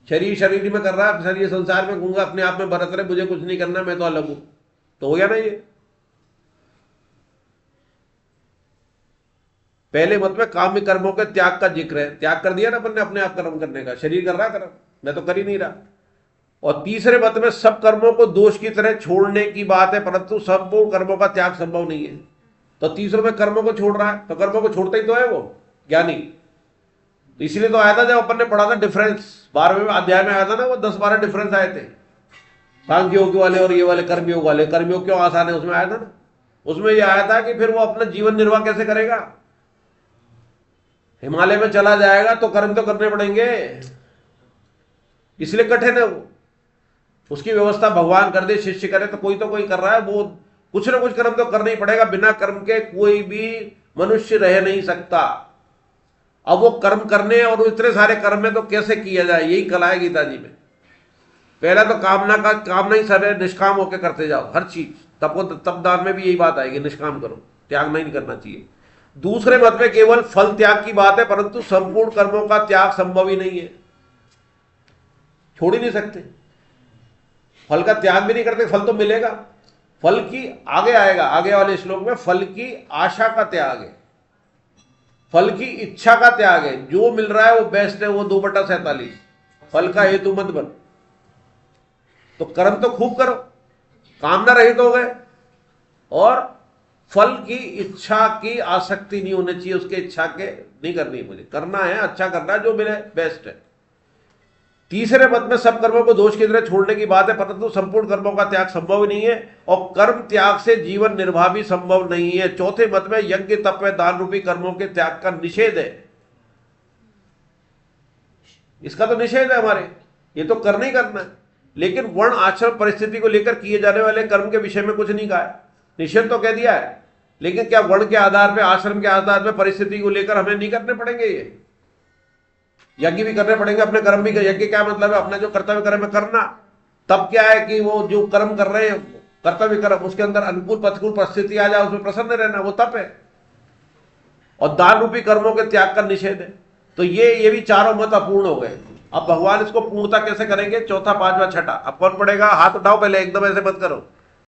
[SPEAKER 1] शरीर में कर रहा है, शरीर संसार में घूंगा, अपने आप में भरत रहे, मुझे कुछ नहीं करना, मैं तो अलग हूं। तो हो गया ना ये। पहले मत में काम्य कर्मों के त्याग का जिक्र है, त्याग कर दिया ना अपन ने अपने आप कर्म करने का, शरीर कर रहा कर्म, मैं तो कर ही नहीं रहा। और तीसरे मत में सब कर्मों को दोष की तरह छोड़ने की बात है, परंतु संपूर्ण कर्मों का त्याग संभव नहीं है। तो तीसरे में कर्मों को छोड़ रहा है, तो कर्मों को छोड़ता ही तो है वो ज्ञानी। तो इसलिए तो आया था जब अपन ने पढ़ा था डिफरेंस, 12वें अध्याय में आया था ना, वो 10-12 डिफरेंस आए थे, सांख्य योग वाले और ये वाले कर्मयोग वाले। कर्मयोग क्यों आसान है उसमें आया था ना। उसमें ये आया था कि फिर वो अपना जीवन निर्वाह कैसे करेगा, हिमालय में चला जाएगा तो कर्म तो करने पड़ेंगे, इसलिए कठिन है वो। उसकी व्यवस्था भगवान कर दे, शिष्य करे, तो कोई कर रहा है, वो कुछ ना कुछ कर्म तो करना ही पड़ेगा। बिना कर्म के कोई भी मनुष्य रह नहीं सकता। अब वो कर्म करने और इतने सारे कर्म में तो कैसे किया जाए, यही कला है गीता जी में। पहला तो कामना ही सब है, निष्काम होकर करते जाओ हर चीज। तब दान में भी यही बात आएगी, निष्काम करो, त्याग नहीं करना चाहिए। दूसरे मत में केवल फल त्याग की बात है, परंतु संपूर्ण कर्मों का त्याग संभव ही नहीं है, छोड़ ही नहीं सकते। फल का त्याग भी नहीं करते, फल तो मिलेगा। फल की आगे आएगा, आगे वाले श्लोक में फल की आशा का त्याग है, फल की इच्छा का त्याग है। जो मिल रहा है वो बेस्ट है, वो 2/47, फल का हेतु मत बन। तो कर्म तो खूब करो, कामना रहित हो गए, और फल की इच्छा की आसक्ति नहीं होनी चाहिए, उसके इच्छा के नहीं करनी, मुझे करना है, अच्छा करना है, जो मिले बेस्ट है। तीसरे मत में सब कर्मों को दोष की तरह छोड़ने की बात है, परंतु संपूर्ण कर्मों का त्याग संभव नहीं है, और कर्म त्याग से जीवन निर्वाह भी संभव नहीं है। चौथे मत में यज्ञ, तप व दान रूपी कर्मों के त्याग का निषेध है। इसका तो निषेध है हमारे, ये तो करना ही करना है। लेकिन वर्ण आश्रम परिस्थिति को लेकर किए जाने वाले कर्म के विषय में कुछ नहीं कहा है, निषेध तो कह दिया है। लेकिन क्या वर्ण के आधार पर, आश्रम के आधार पर परिस्थिति को लेकर हमें नहीं करने पड़ेंगे? ये यज्ञ भी करने पड़ेंगे, अपने कर्म भी। यज्ञ क्या मतलब है? अपना जो कर्तव्य कर्म है करना। तब क्या है कि वो जो कर्म कर रहे हैं, कर्तव्य कर्म, उसके अंदर अनुकूल प्रतिकूल परिस्थिति आ जाए, उसमें प्रसन्न रहना, वो तप है। और दान रूपी कर्मों के त्याग का निषेध है। तो ये भी चारों मत अपूर्ण हो गए। अब भगवान इसको पूर्णता कैसे करेंगे? चौथा, पांचवा, छठा। अब कौन पढ़ेगा? हाथ उठाओ पहले, एकदम ऐसे मत करो।